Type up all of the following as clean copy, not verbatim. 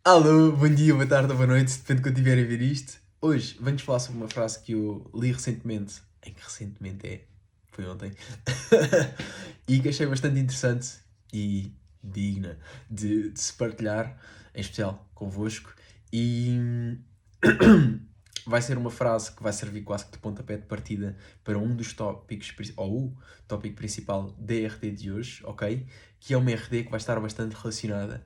Alô, bom dia, boa tarde ou boa noite, depende de quando tiverem a ver isto. Hoje venho-vos falar sobre uma frase que eu li recentemente, em que recentemente foi ontem, e que achei bastante interessante e digna de se partilhar, em especial convosco, e vai ser uma frase que vai servir quase que de pontapé de partida para um dos tópicos, ou o tópico principal da RD de hoje, ok? Que é uma RD que vai estar bastante relacionada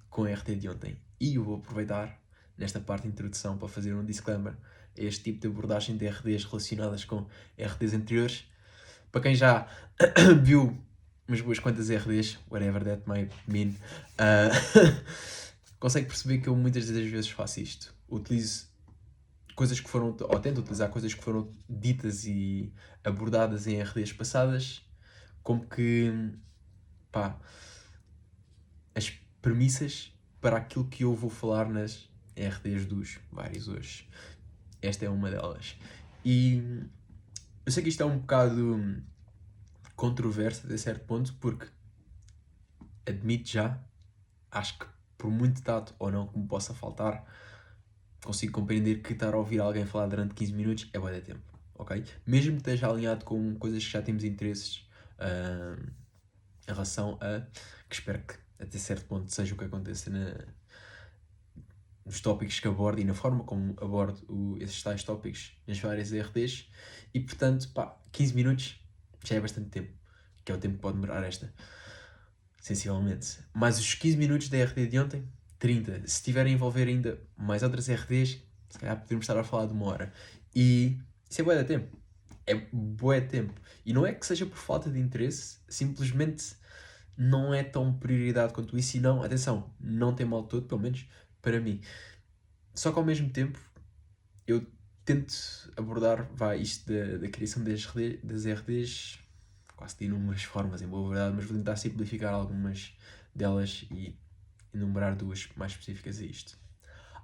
com a RT de ontem. E eu vou aproveitar nesta parte de introdução para fazer um disclaimer a este tipo de abordagem de RDs relacionadas com RDs anteriores. Para quem já viu umas boas quantas RDs, whatever that might mean, consegue perceber que eu muitas das vezes faço isto. Utilizo coisas que foram, ou tento utilizar coisas que foram ditas e abordadas em RDs passadas, como que, pá, as premissas para aquilo que eu vou falar nas RDs dos vários hoje. Esta é uma delas. E eu sei que isto é um bocado controverso até certo ponto, porque admito já, acho que por muito tato ou não que me possa faltar, consigo compreender que estar a ouvir alguém falar durante 15 minutos é bué de tempo, ok? Mesmo que esteja alinhado com coisas que já temos interesses em relação a, que espero que até certo ponto seja o que aconteça nos tópicos que abordo e na forma como abordo esses tais tópicos nas várias RDs. E portanto, pá, 15 minutos já é bastante tempo, que é o tempo que pode demorar esta, sensivelmente. Mais os 15 minutos da RD de ontem, 30. Se estiverem a envolver ainda mais outras RDs, se calhar podemos estar a falar de uma hora. E isso é bué de tempo. É bué de tempo. E não é que seja por falta de interesse, simplesmente não é tão prioridade quanto isso. E não, atenção, não tem mal todo, pelo menos para mim. Só que ao mesmo tempo, eu tento abordar isto da criação das RDs, quase de inúmeras formas, em boa verdade, mas vou tentar simplificar algumas delas e enumerar duas mais específicas a isto.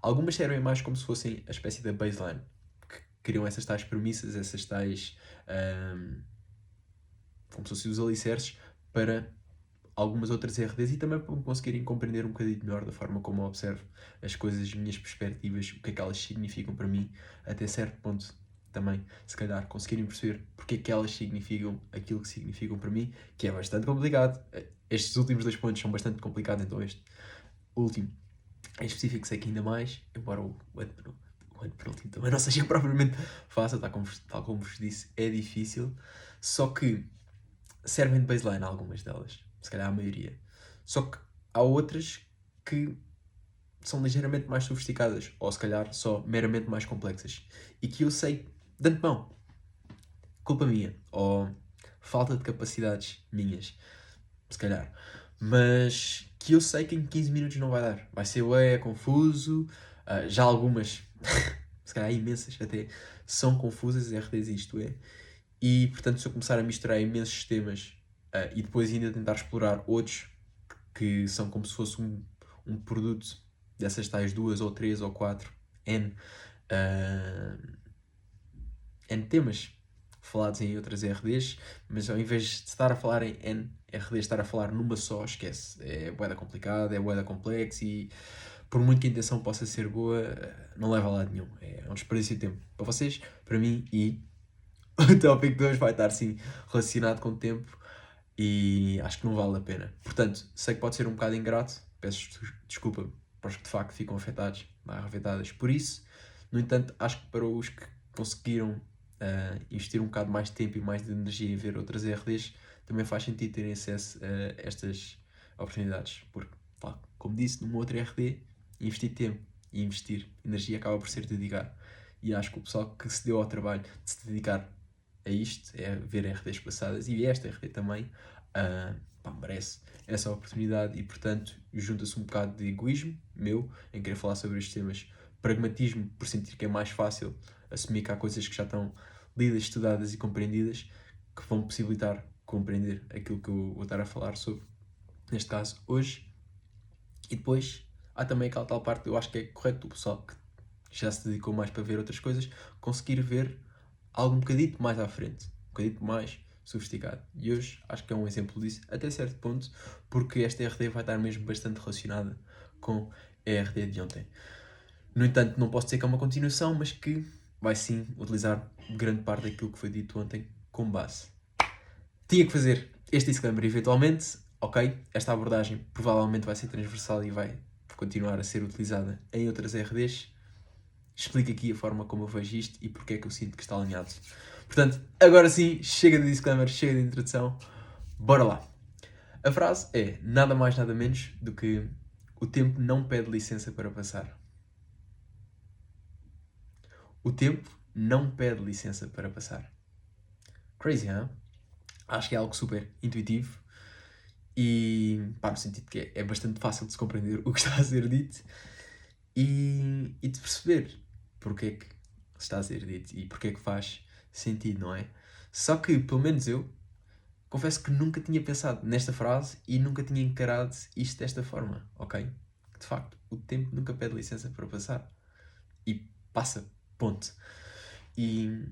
Algumas servem mais como se fossem a espécie da baseline, que criam essas tais premissas, essas tais. Como se fossem os alicerces para algumas outras RDs e também para me conseguirem compreender um bocadinho melhor da forma como eu observo as coisas, as minhas perspectivas, o que é que elas significam para mim, até certo ponto também, se calhar, conseguirem perceber porque é que elas significam aquilo que significam para mim, que é bastante complicado. Estes últimos dois pontos são bastante complicados, então este último em específico sei que ainda mais, embora o antepenúltimo também não seja propriamente fácil, tal como vos disse, é difícil, só que servem de baseline algumas delas, se calhar a maioria. Só que há outras que são ligeiramente mais sofisticadas, ou se calhar só meramente mais complexas. E que eu sei de antemão, culpa minha, ou falta de capacidades minhas, se calhar. Mas que eu sei que em 15 minutos não vai dar. Vai ser confuso, já algumas, se calhar imensas até, são confusas, RDs isto é. E, portanto, se eu começar a misturar imensos temas e depois ainda tentar explorar outros que são como se fosse um produto dessas tais duas ou três ou quatro N, N temas falados em outras RDs, mas ao invés de estar a falar em N RDs, estar a falar numa só, esquece. É bué complicado, é bué complexo e por muito que a intenção possa ser boa, não leva a lado nenhum. É um desperdício de tempo para vocês, para mim e o tópico de hoje vai estar sim relacionado com o tempo e acho que não vale a pena. Portanto, sei que pode ser um bocado ingrato, peço desculpa para os que de facto ficam afetadas por isso. No entanto, acho que para os que conseguiram investir um bocado mais de tempo e mais de energia em ver outras RDs, também faz sentido terem acesso a estas oportunidades. Porque, pá, como disse, numa outra RD, investir tempo e investir energia acaba por ser dedicar. E acho que o pessoal que se deu ao trabalho de se dedicar a isto, é ver RDs passadas e esta RD também, merece essa oportunidade e, portanto, junta-se um bocado de egoísmo meu em querer falar sobre estes temas, pragmatismo por sentir que é mais fácil assumir que há coisas que já estão lidas, estudadas e compreendidas que vão possibilitar compreender aquilo que eu vou estar a falar sobre, neste caso, hoje. E depois há também aquela tal parte, eu acho que é correto o pessoal que já se dedicou mais para ver outras coisas, conseguir ver algo um bocadito mais à frente, um bocadito mais sofisticado. E hoje acho que é um exemplo disso, até certo ponto, porque esta RD vai estar mesmo bastante relacionada com ERD de ontem. No entanto, não posso dizer que é uma continuação, mas que vai sim utilizar grande parte daquilo que foi dito ontem como base. Tinha que fazer este disclaimer eventualmente, ok? Esta abordagem provavelmente vai ser transversal e vai continuar a ser utilizada em outras RDs. Explico aqui a forma como eu vejo isto e porque é que eu sinto que está alinhado. Portanto, agora sim, chega de disclaimer, chega de introdução, bora lá. A frase é nada mais nada menos do que o tempo não pede licença para passar. O tempo não pede licença para passar. Crazy, hein? Acho que é algo super intuitivo e, pá, no sentido que é bastante fácil de se compreender o que está a ser dito e de perceber porque é que está a ser dito e porque é que faz sentido, não é? Só que, pelo menos eu, confesso que nunca tinha pensado nesta frase e nunca tinha encarado isto desta forma, ok? De facto, o tempo nunca pede licença para passar. E passa, ponto. E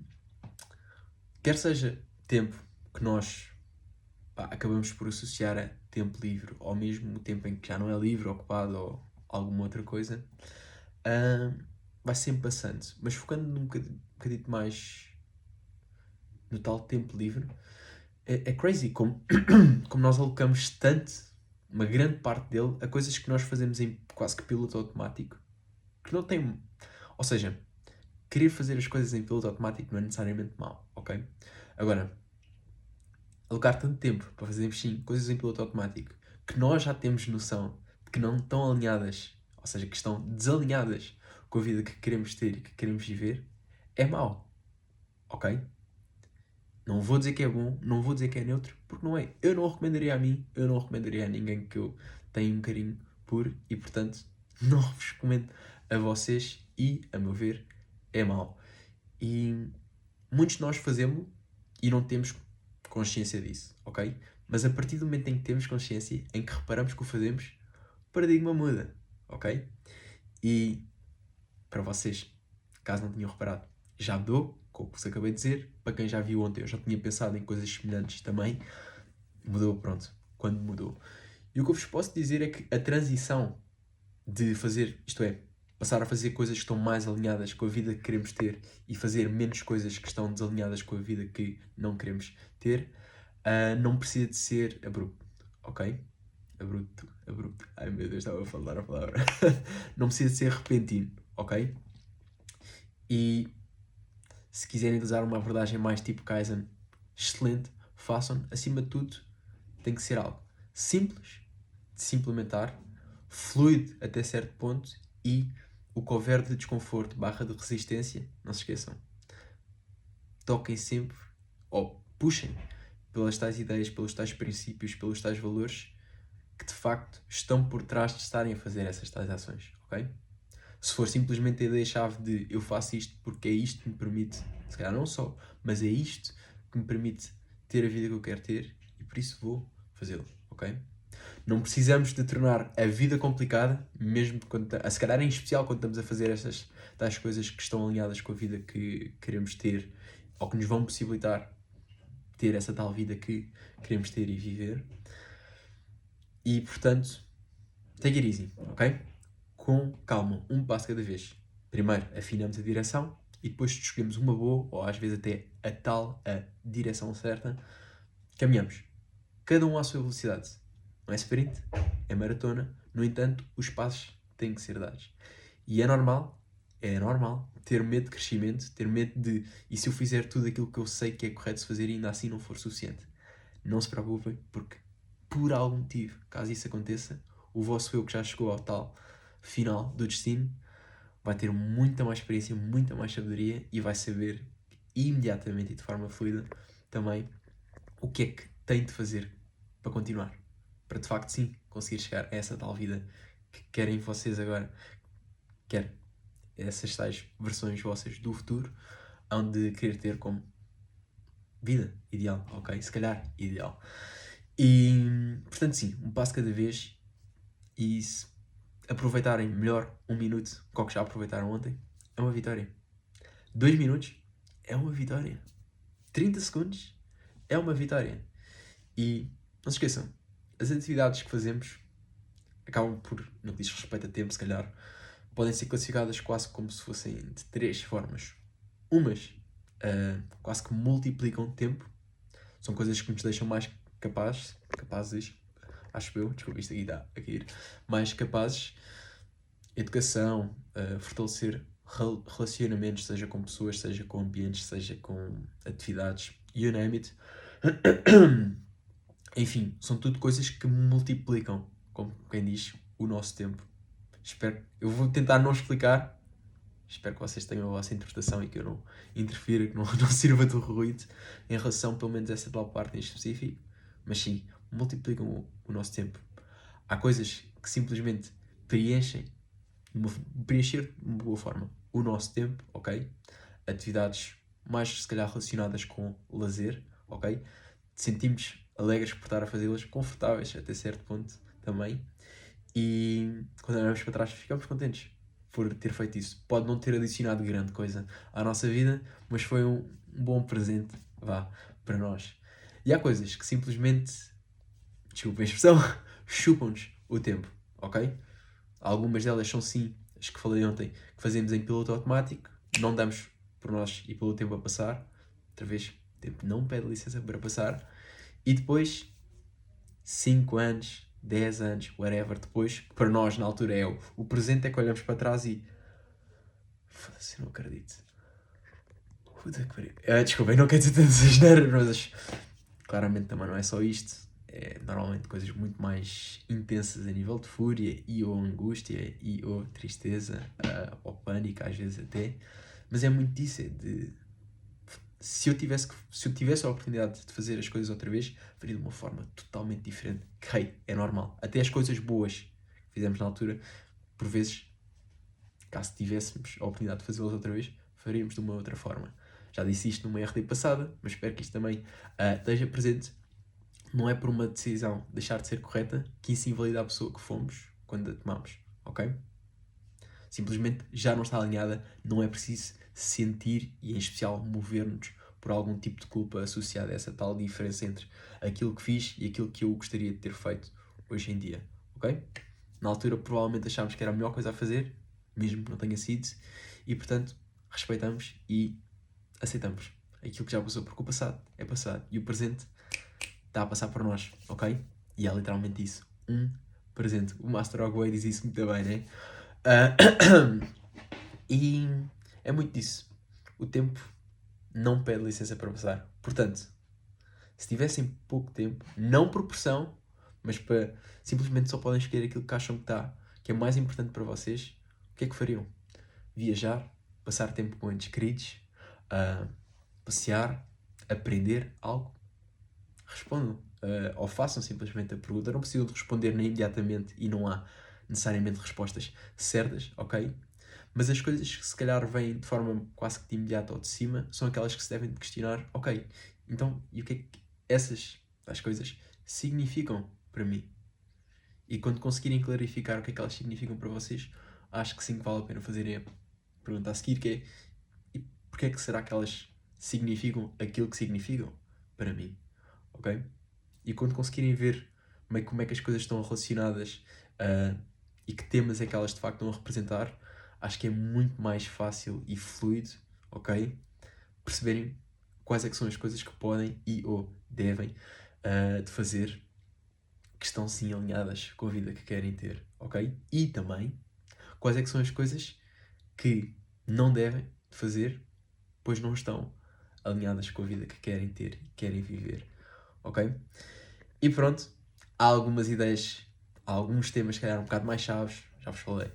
quer seja tempo que nós acabamos por associar a tempo livre, ou mesmo o tempo em que já não é livre, ocupado ou alguma outra coisa, vai sempre passando. Mas focando um bocadinho mais no tal tempo livre, é crazy como, como nós alocamos tanto, uma grande parte dele, a coisas que nós fazemos em quase que piloto automático, que não tem... Ou seja, querer fazer as coisas em piloto automático não é necessariamente mau, ok? Agora, alocar tanto tempo para fazermos sim coisas em piloto automático que nós já temos noção de que não estão alinhadas, ou seja, que estão desalinhadas com a vida que queremos ter e que queremos viver, é mau, ok? Não vou dizer que é bom, não vou dizer que é neutro, porque não é. Eu não o recomendaria a mim, eu não o recomendaria a ninguém que eu tenha um carinho por e, portanto, não vos recomendo a vocês e, a meu ver, é mau. E muitos de nós fazemos e não temos consciência disso, ok? Mas a partir do momento em que temos consciência, em que reparamos que o fazemos, o paradigma muda, ok? E, para vocês, caso não tenham reparado, já mudou, como vos acabei de dizer. Para quem já viu ontem, eu já tinha pensado em coisas semelhantes também. Mudou, pronto, quando mudou. E o que eu vos posso dizer é que a transição de fazer, isto é, passar a fazer coisas que estão mais alinhadas com a vida que queremos ter e fazer menos coisas que estão desalinhadas com a vida que não queremos ter, não precisa de ser abrupto, ok? Abrupto. Ai meu Deus, estava a falar a palavra. Não precisa de ser repentino, ok? E se quiserem usar uma abordagem mais tipo Kaizen, excelente, façam. Acima de tudo, tem que ser algo simples de se implementar, fluido até certo ponto e o que houver de desconforto barra de resistência, não se esqueçam. Toquem sempre, ou puxem pelas tais ideias, pelos tais princípios, pelos tais valores que de facto estão por trás de estarem a fazer essas tais ações, ok? Se for simplesmente a ideia-chave de eu faço isto porque é isto que me permite, se calhar não só, mas é isto que me permite ter a vida que eu quero ter e por isso vou fazê-lo, ok? Não precisamos de tornar a vida complicada, mesmo quando, se calhar em especial quando estamos a fazer estas tais coisas que estão alinhadas com a vida que queremos ter ou que nos vão possibilitar ter essa tal vida que queremos ter e viver. E portanto, take it easy, ok? Com calma, um passo cada vez. Primeiro afinamos a direção e depois escolhemos uma boa, ou às vezes até a direção certa, caminhamos. Cada um à sua velocidade. Não é sprint, é maratona. No entanto, os passos têm que ser dados. E é normal ter medo de crescimento, ter medo de, e se eu fizer tudo aquilo que eu sei que é correto se fazer e ainda assim não for suficiente? Não se preocupem, porque por algum motivo, caso isso aconteça, o vosso eu que já chegou ao tal final do destino vai ter muita mais experiência, muita mais sabedoria e vai saber imediatamente e de forma fluida também o que é que tem de fazer para continuar. Para de facto sim conseguir chegar a essa tal vida que querem vocês agora. Quer essas tais versões vossas do futuro, onde querer ter como vida ideal, ok? Se calhar ideal. E, portanto, sim, um passo cada vez e se aproveitarem melhor um minuto, qual que já aproveitaram ontem, é uma vitória. 2 minutos é uma vitória. 30 segundos é uma vitória. E não se esqueçam, as atividades que fazemos acabam por, no que diz respeito a tempo, se calhar, podem ser classificadas quase como se fossem de três formas. Umas quase que multiplicam tempo, são coisas que nos deixam mais capazes, acho eu, desculpa, isto aqui está a cair, mais capazes, educação, fortalecer relacionamentos, seja com pessoas, seja com ambientes, seja com atividades, you name it. Enfim, são tudo coisas que multiplicam, como quem diz, o nosso tempo. Eu vou tentar não explicar, espero que vocês tenham a vossa interpretação e que eu não interfira, que não, não sirva de ruído em relação, pelo menos, a essa tal parte em específico. Mas sim, multiplicam o nosso tempo. Há coisas que simplesmente preencher de uma boa forma o nosso tempo, ok? Atividades mais, se calhar, relacionadas com lazer, ok? Sentimos alegres por estar a fazê-las, confortáveis até certo ponto também. E quando olhamos para trás, ficamos contentes por ter feito isso. Pode não ter adicionado grande coisa à nossa vida, mas foi um bom presente, vá, para nós. E há coisas que simplesmente, desculpa a expressão, chupam-nos o tempo, ok? Algumas delas são sim, as que falei ontem, que fazemos em piloto automático, não damos por nós e pelo tempo a passar, outra vez, o tempo não pede licença para passar, e depois, 5 anos, 10 anos, whatever, depois, que para nós na altura é o presente, é que olhamos para trás e foda-se, eu não acredito. Puta que pariu. Desculpem, não quero dizer tantas asneiras, mas claramente também não é só isto. É normalmente coisas muito mais intensas a nível de fúria e ou angústia e ou tristeza ou pânico às vezes até. Mas é muito disso, é de... Se eu tivesse a oportunidade de fazer as coisas outra vez, faria de uma forma totalmente diferente. Que, hey, é normal. Até as coisas boas que fizemos na altura, por vezes, caso tivéssemos a oportunidade de fazê-las outra vez, faríamos de uma outra forma. Já disse isto numa RD passada, mas espero que isto também esteja presente. Não é por uma decisão deixar de ser correta que isso invalida a pessoa que fomos quando a tomamos, ok? Simplesmente já não está alinhada, não é preciso sentir e, em especial, mover-nos por algum tipo de culpa associada a essa tal diferença entre aquilo que fiz e aquilo que eu gostaria de ter feito hoje em dia, ok? Na altura, provavelmente achámos que era a melhor coisa a fazer, mesmo que não tenha sido, e, portanto, respeitamos e aceitamos. Aquilo que já passou, porque o passado é passado e o presente está a passar por nós, ok? E é literalmente isso, um presente. O Master Ogway diz isso muito bem, né? E é muito disso. O tempo não pede licença para passar. Portanto, se tivessem pouco tempo, não por pressão, mas para simplesmente só podem escolher aquilo que acham que é mais importante para vocês, o que é que fariam? Viajar, passar tempo com entes queridos, passear, aprender algo? Respondam. Ou façam simplesmente a pergunta. Não precisam de responder nem imediatamente e não há necessariamente respostas certas, ok? Mas as coisas que se calhar vêm de forma quase que de imediata ou de cima são aquelas que se devem de questionar, ok, então, e o que é que as coisas, significam para mim? E quando conseguirem clarificar o que é que elas significam para vocês, acho que sim que vale a pena fazerem a pergunta a seguir, que é, e porquê é que será que elas significam aquilo que significam para mim? Ok? E quando conseguirem ver meio como é que as coisas estão relacionadas e que temas é que elas de facto estão a representar, acho que é muito mais fácil e fluido, ok? Perceberem quais é que são as coisas que podem e ou devem de fazer que estão sim alinhadas com a vida que querem ter, ok? E também quais é que são as coisas que não devem fazer, pois não estão alinhadas com a vida que querem ter e querem viver, ok? E pronto, há algumas ideias, há alguns temas que calhar um bocado mais chaves, já vos falei,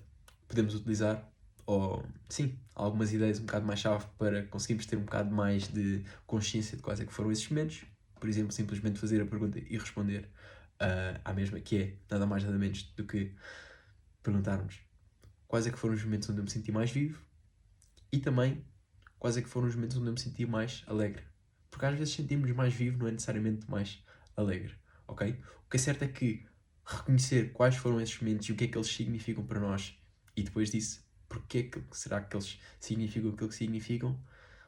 podemos utilizar, ou sim, há algumas ideias um bocado mais chave para conseguirmos ter um bocado mais de consciência de quais é que foram esses momentos. Por exemplo, simplesmente fazer a pergunta e responder à mesma, que é nada mais nada menos do que perguntarmos quais é que foram os momentos onde eu me senti mais vivo e também quais é que foram os momentos onde eu me senti mais alegre. Porque às vezes sentimos mais vivo não é necessariamente mais alegre, ok? O que é certo é que reconhecer quais foram esses momentos e o que é que eles significam para nós e depois disso, porque é que será que eles significam aquilo que significam,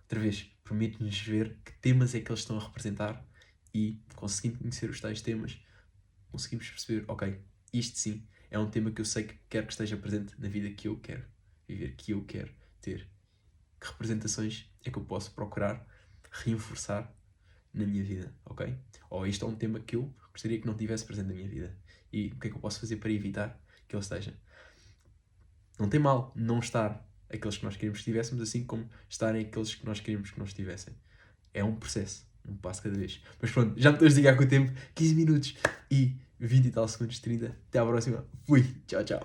outra vez, permite-nos ver que temas é que eles estão a representar e conseguindo conhecer os tais temas, conseguimos perceber, ok, isto sim é um tema que eu sei que quero que esteja presente na vida que eu quero viver, que eu quero ter. Que representações é que eu posso procurar reforçar na minha vida, ok? Ou isto é um tema que eu gostaria que não tivesse presente na minha vida. E o que é que eu posso fazer para evitar que ele esteja? Não tem mal não estar aqueles que nós queríamos que estivéssemos, assim como estarem aqueles que nós queríamos que não estivessem. É um processo, um passo cada vez. Mas pronto, já me estou a desligar com o tempo, 15 minutos e 20 e tal segundos, 30. Até à próxima. Fui, tchau, tchau.